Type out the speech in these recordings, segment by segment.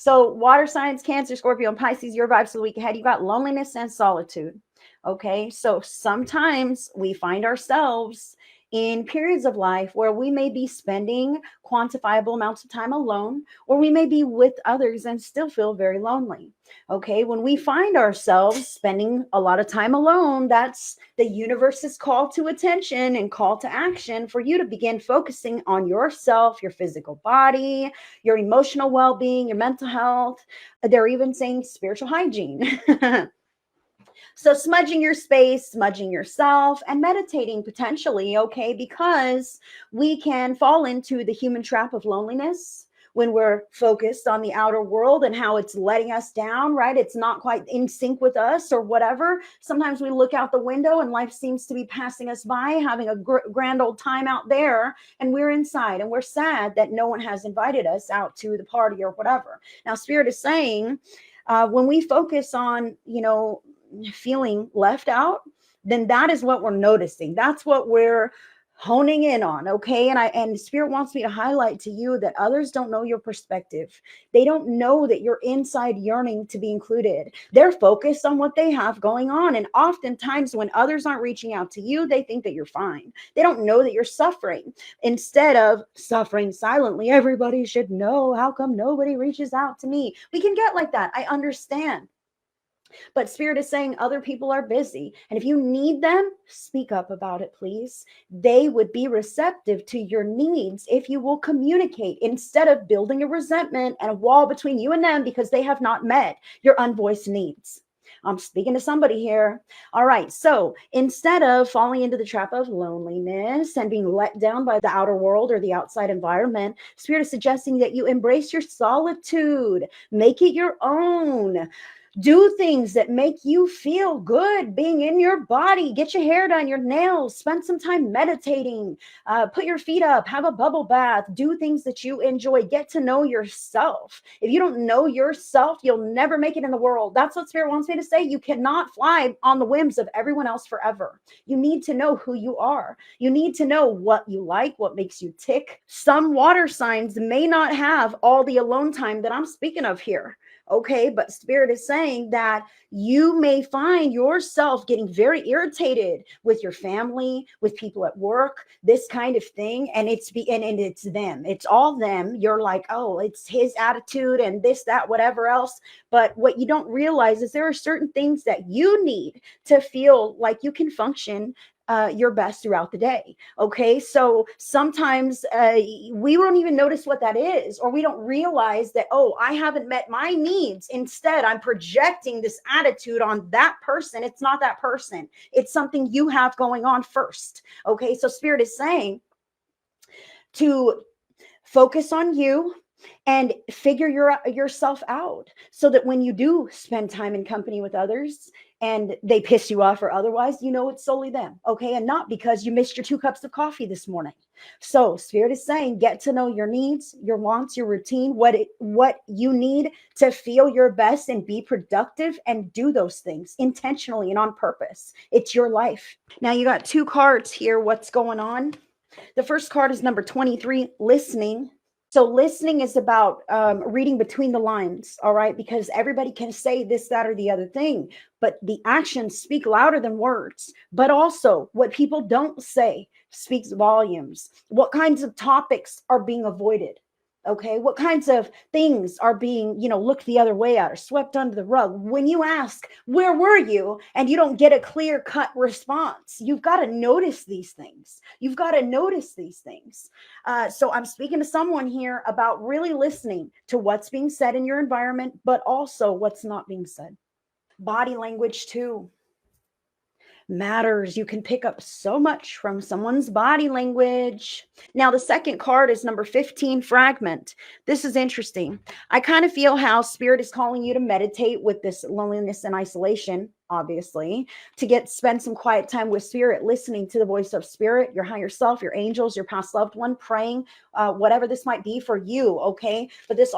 So water signs, Cancer, Scorpio, and Pisces, your vibes for the week ahead. You got loneliness and solitude. Okay. So sometimes we find ourselves in periods of life where we may be spending quantifiable amounts of time alone, or we may be with others and still feel very lonely. Okay. When we find ourselves spending a lot of time alone, that's the universe's call to attention and call to action for you to begin focusing on yourself, your physical body, your emotional well being, your mental health. They're even saying spiritual hygiene. So, smudging your space, smudging yourself, and meditating potentially, okay, because we can fall into the human trap of loneliness when we're focused on the outer world and how it's letting us down, right? It's not quite in sync with us or whatever. Sometimes we look out the window and life seems to be passing us by, having a grand old time out there, and we're inside and we're sad that no one has invited us out to the party or whatever. Now, Spirit is saying, when we focus on, feeling left out, then that is what we're noticing. That's what we're honing in on. Okay. And Spirit wants me to highlight to you that others don't know your perspective. They don't know that you're inside yearning to be included. They're focused on what they have going on. And oftentimes when others aren't reaching out to you, they think that you're fine. They don't know that you're suffering. Instead of suffering silently, everybody should know. How come nobody reaches out to me? We can get like that. I understand. But Spirit is saying other people are busy. And if you need them, speak up about it, please. They would be receptive to your needs if you will communicate instead of building a resentment and a wall between you and them because they have not met your unvoiced needs. I'm speaking to somebody here. All right. So instead of falling into the trap of loneliness and being let down by the outer world or the outside environment, Spirit is suggesting that you embrace your solitude, make it your own. Do things that make you feel good being in your body. Get your hair done, your nails, spend some time meditating, put your feet up, have a bubble bath, do things that you enjoy. Get to know yourself. If you don't know yourself, you'll never make it in the world. That's what Spirit wants me to say. You cannot fly on the whims of everyone else forever. You need to know who you are. You need to know what you like, what makes you tick. Some water signs may not have all the alone time that I'm speaking of here. Okay, but Spirit is saying that you may find yourself getting very irritated with your family, with people at work, this kind of thing, and it's them. It's all them. You're like, oh, it's his attitude and this, that, whatever else. But what you don't realize is there are certain things that you need to feel like you can function your best throughout the day. Okay. So sometimes we won't even notice what that is, or we don't realize that, oh, I haven't met my needs. Instead, I'm projecting this attitude on that person. It's not that person. It's something you have going on first. Okay. So Spirit is saying to focus on you and figure yourself out so that when you do spend time in company with others and they piss you off or otherwise, it's solely them. Okay. And not because you missed your 2 cups of coffee this morning. So Spirit is saying, get to know your needs, your wants, your routine, what you need to feel your best and be productive, and do those things intentionally and on purpose. It's your life. Now you got 2 cards here. What's going on? The first card is number 23, listening. So listening is about reading between the lines, all right? Because everybody can say this, that, or the other thing, but the actions speak louder than words. But also what people don't say speaks volumes. What kinds of topics are being avoided? Okay, what kinds of things are being, looked the other way at or swept under the rug? When you ask, where were you? And you don't get a clear cut response, you've got to notice these things. You've got to notice these things. So I'm speaking to someone here about really listening to what's being said in your environment, but also what's not being said. Body language too matters. You can pick up so much from someone's body language. Now, the second card is number 15, fragment. This is interesting. I kind of feel how Spirit is calling you to meditate with this loneliness and isolation, obviously, to spend some quiet time with Spirit, listening to the voice of Spirit, your higher self, your angels, your past loved one, praying, whatever this might be for you. Okay. But this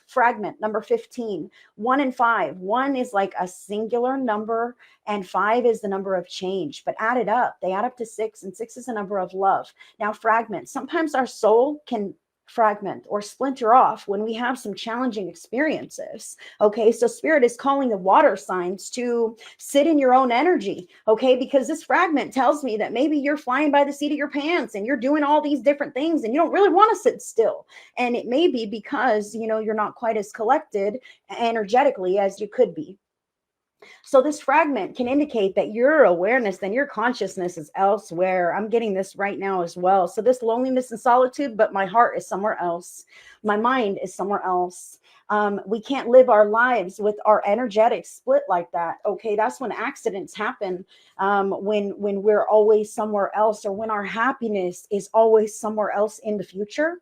fragment, number 15, 1 and 5. 1 is like a singular number, and 5 is the number of change, but add it up. They add up to 6, and 6 is a number of love. Now, fragments. Sometimes our soul can fragment or splinter off when we have some challenging experiences. Okay, so Spirit is calling the water signs to sit in your own energy. Okay, because this fragment tells me that maybe you're flying by the seat of your pants and you're doing all these different things and you don't really want to sit still. And it may be because, you're not quite as collected energetically as you could be. So this fragment can indicate that your awareness and your consciousness is elsewhere. I'm getting this right now as well. So this loneliness and solitude, but my heart is somewhere else. My mind is somewhere else. We can't live our lives with our energetic split like that. Okay, that's when accidents happen. When we're always somewhere else, or when our happiness is always somewhere else in the future.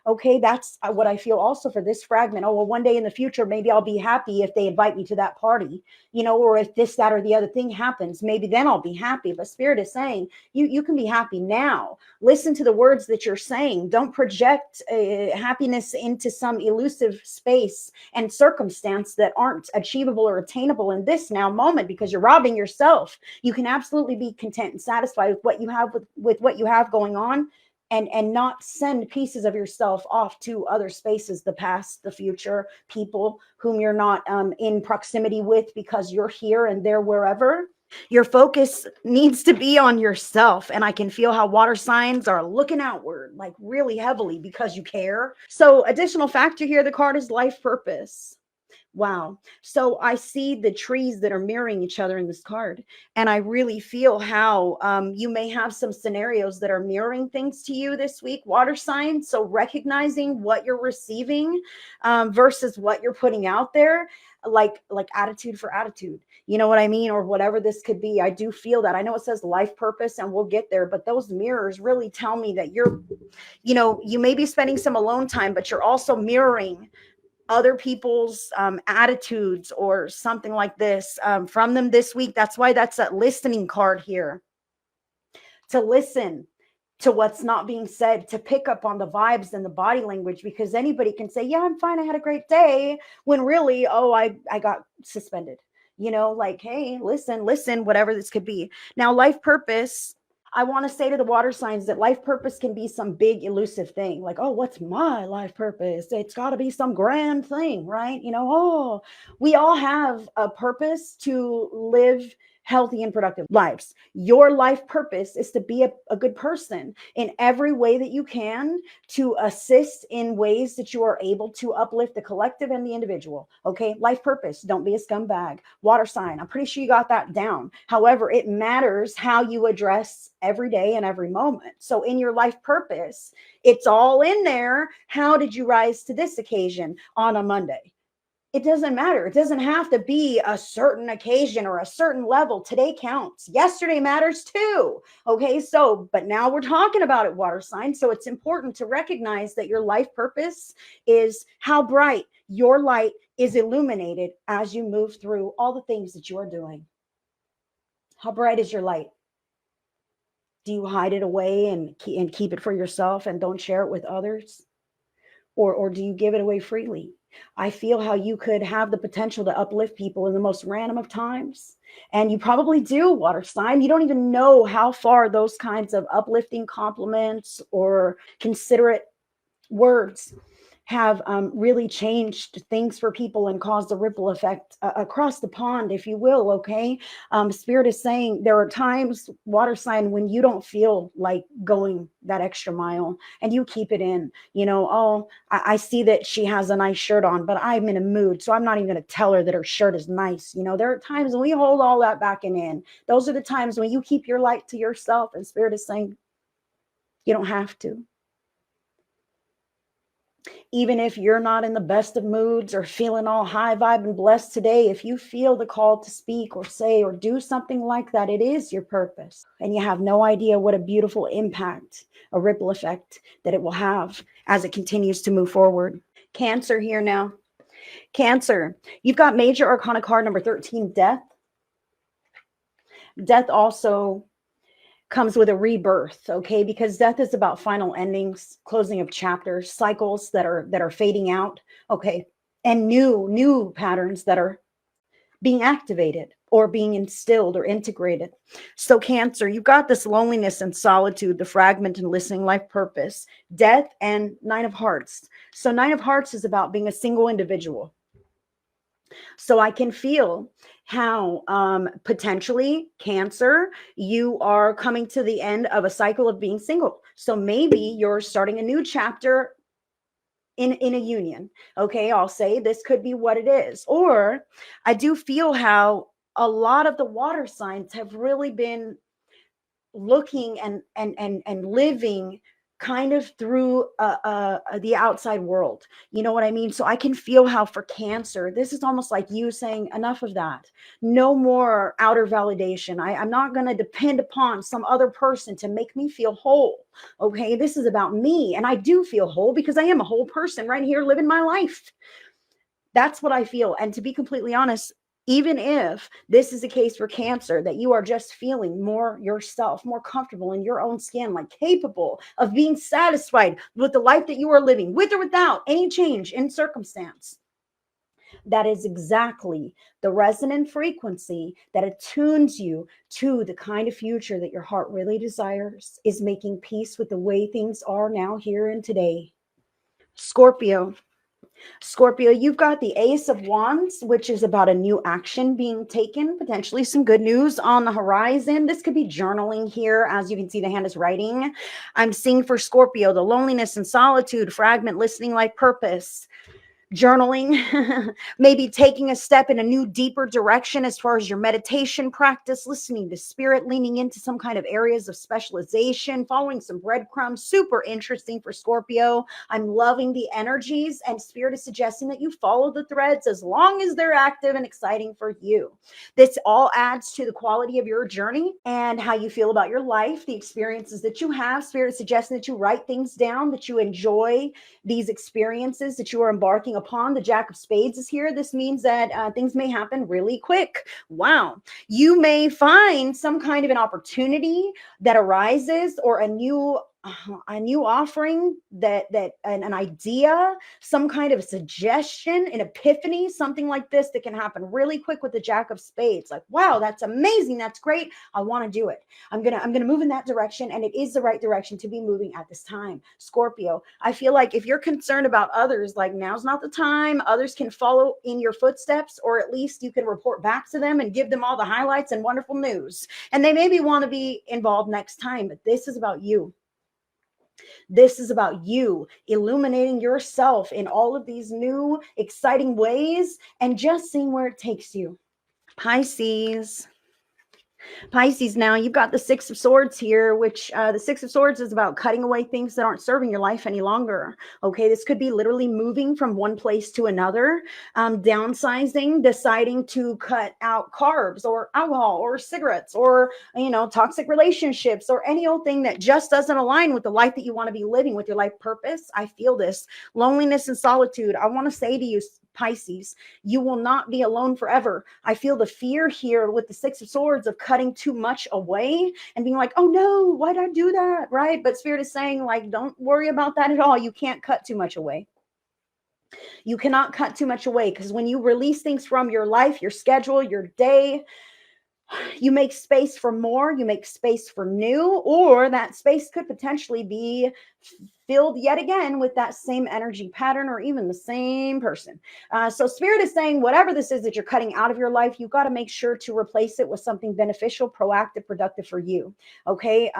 Okay, that's what I feel also for this fragment. Oh, well, one day in the future, maybe I'll be happy if they invite me to that party, or if this, that, or the other thing happens, maybe then I'll be happy. But Spirit is saying you can be happy now. Listen to the words that you're saying. Don't project happiness into some elusive space and circumstance that aren't achievable or attainable in this now moment, because you're robbing yourself. You can absolutely be content and satisfied with what you have, with what you have going on, and not send pieces of yourself off to other spaces, the past, the future, people whom you're not in proximity with because you're here and they're wherever. Your focus needs to be on yourself. And I can feel how water signs are looking outward, like really heavily, because you care. So additional factor here, the card is life purpose. Wow. So I see the trees that are mirroring each other in this card. And I really feel how you may have some scenarios that are mirroring things to you this week, water signs. So recognizing what you're receiving versus what you're putting out there, like attitude for attitude. You know what I mean? Or whatever this could be. I do feel that. I know it says life purpose and we'll get there, but those mirrors really tell me that you may be spending some alone time, but you're also mirroring other people's attitudes or something like this from them this week. That's why that's that listening card here, to listen to what's not being said, to pick up on the vibes and the body language, because anybody can say, yeah, I'm fine, I had a great day, when really, oh, I got suspended, like, hey, listen, whatever this could be. Now, life purpose, I want to say to the water signs that life purpose can be some big elusive thing, like, oh, what's my life purpose? It's got to be some grand thing, right? Oh, we all have a purpose to live healthy and productive lives. Your life purpose is to be a good person in every way that you can, to assist in ways that you are able to uplift the collective and the individual. Okay, life purpose, don't be a scumbag. Water sign, I'm pretty sure you got that down. However, it matters how you address every day and every moment. So in your life purpose, it's all in there. How did you rise to this occasion on a Monday? It doesn't matter. It doesn't have to be a certain occasion or a certain level. Today counts. Yesterday matters too. Okay, so, but now we're talking about it, water sign. So it's important to recognize that your life purpose is how bright your light is illuminated as you move through all the things that you are doing. How bright is your light? Do you hide it away and keep it for yourself and don't share it with others? Or do you give it away freely? I feel how you could have the potential to uplift people in the most random of times. And you probably do, water sign. You don't even know how far those kinds of uplifting compliments or considerate words have really changed things for people and caused a ripple effect across the pond, if you will. Okay. Spirit is saying there are times, water sign, when you don't feel like going that extra mile and you keep it in, oh, I see that she has a nice shirt on, but I'm in a mood, so I'm not even going to tell her that her shirt is nice. There are times when we hold all that back and in. Those are the times when you keep your light to yourself, and Spirit is saying you don't have to. Even if you're not in the best of moods or feeling all high vibe and blessed today, if you feel the call to speak or say or do something like that, it is your purpose. And you have no idea what a beautiful impact, a ripple effect that it will have as it continues to move forward. Cancer here now. Cancer, you've got major arcana card number 13, death. Death also comes with a rebirth, okay? Because death is about final endings, closing of chapters, cycles that are fading out, okay? And new patterns that are being activated or being instilled or integrated. So Cancer, you've got this loneliness and solitude, the fragment and listening life purpose, death, and Nine of Hearts. So Nine of Hearts is about being a single individual. So I can feel how potentially Cancer, you are coming to the end of a cycle of being single. So maybe you're starting a new chapter in a union. Okay, I'll say this could be what it is. Or I do feel how a lot of the water signs have really been looking and living kind of through the outside world. You know what I mean? So I can feel how for Cancer, this is almost like you saying enough of that. No more outer validation. I'm not going to depend upon some other person to make me feel whole. Okay, this is about me, and I do feel whole because I am a whole person right here living my life. That's what I feel. And to be completely honest, even if this is a case for Cancer, that you are just feeling more yourself, more comfortable in your own skin, like capable of being satisfied with the life that you are living, with or without any change in circumstance, that is exactly the resonant frequency that attunes you to the kind of future that your heart really desires, is making peace with the way things are now, here and today. Scorpio, Scorpio, you've got the Ace of Wands, which is about a new action being taken, potentially some good news on the horizon. This could be journaling here. As you can see, the hand is writing. I'm seeing for Scorpio, the loneliness and solitude, fragment, listening like purpose. Journaling, maybe taking a step in a new, deeper direction as far as your meditation practice, listening to spirit, leaning into some kind of areas of specialization, following some breadcrumbs. Super interesting for Scorpio. I'm loving the energies, and spirit is suggesting that you follow the threads as long as they're active and exciting for you. This all adds to the quality of your journey and how you feel about your life, the experiences that you have. Spirit is suggesting that you write things down, that you enjoy these experiences that you are embarking upon. The Jack of Spades is here. This means that things may happen really quick. Wow. You may find some kind of an opportunity that arises, or a new offering, that an idea, some kind of suggestion, an epiphany, something like this that can happen really quick with the Jack of Spades. Like, wow, that's amazing. That's great. I want to do it. I'm gonna move in that direction, and it is the right direction to be moving at this time. Scorpio, I feel like if you're concerned about others, like, now's not the time. Others can follow in your footsteps, or at least you can report back to them and give them all the highlights and wonderful news. And they maybe want to be involved next time, but this is about you. This is about you illuminating yourself in all of these new, exciting ways, and just seeing where it takes you. Pisces. Pisces, now you've got the Six of Swords here, which the Six of Swords is about cutting away things that aren't serving your life any longer. Okay, this could be literally moving from one place to another, downsizing, deciding to cut out carbs or alcohol or cigarettes or, toxic relationships or any old thing that just doesn't align with the life that you want to be living, with your life purpose. I feel this loneliness and solitude. I want to say to you, Pisces, you will not be alone forever. I feel the fear here with the Six of Swords of cutting too much away and being like, oh no, why'd I do that? Right? But Spirit is saying, like, don't worry about that at all. You can't cut too much away. You cannot cut too much away, because when you release things from your life, your schedule, your day, you make space for more, you make space for new, or that space could potentially be filled yet again with that same energy pattern, or even the same person. So Spirit is saying, whatever this is that you're cutting out of your life, you've got to make sure to replace it with something beneficial, proactive, productive for you. Okay,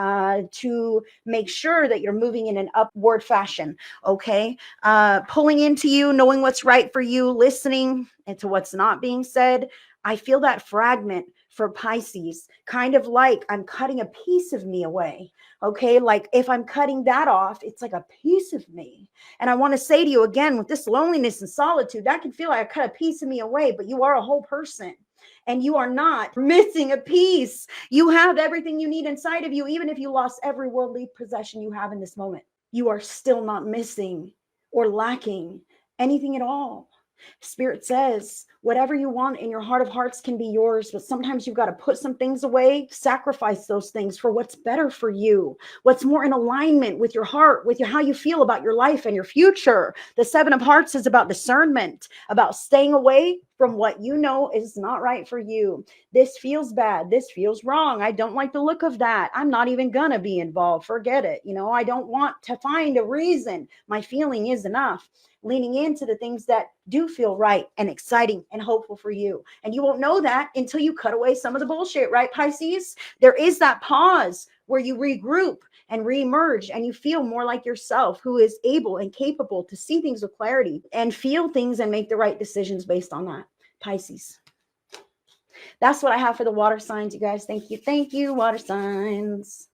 to make sure that you're moving in an upward fashion. Okay, pulling into you, knowing what's right for you, listening to what's not being said. I feel that fragment for Pisces, kind of like I'm cutting a piece of me away. Okay, like if I'm cutting that off, it's like a piece of me. And I want to say to you again, with this loneliness and solitude, that can feel like I cut a piece of me away, but you are a whole person. And you are not missing a piece. You have everything you need inside of you. Even if you lost every worldly possession you have in this moment, you are still not missing or lacking anything at all. Spirit says, whatever you want in your heart of hearts can be yours, but sometimes you've got to put some things away, sacrifice those things for what's better for you, what's more in alignment with your heart, with how you feel about your life and your future. The Seven of Hearts is about discernment, about staying away from what you know is not right for you. This feels bad. This feels wrong. I don't like the look of that. I'm not even going to be involved. Forget it. I don't want to find a reason. My feeling is enough. Leaning into the things that do feel right and exciting and hopeful for you. And you won't know that until you cut away some of the bullshit, right, Pisces? There is that pause where you regroup and reemerge and you feel more like yourself, who is able and capable to see things with clarity and feel things and make the right decisions based on that. Pisces. That's what I have for the water signs, you guys. Thank you. Thank you, water signs.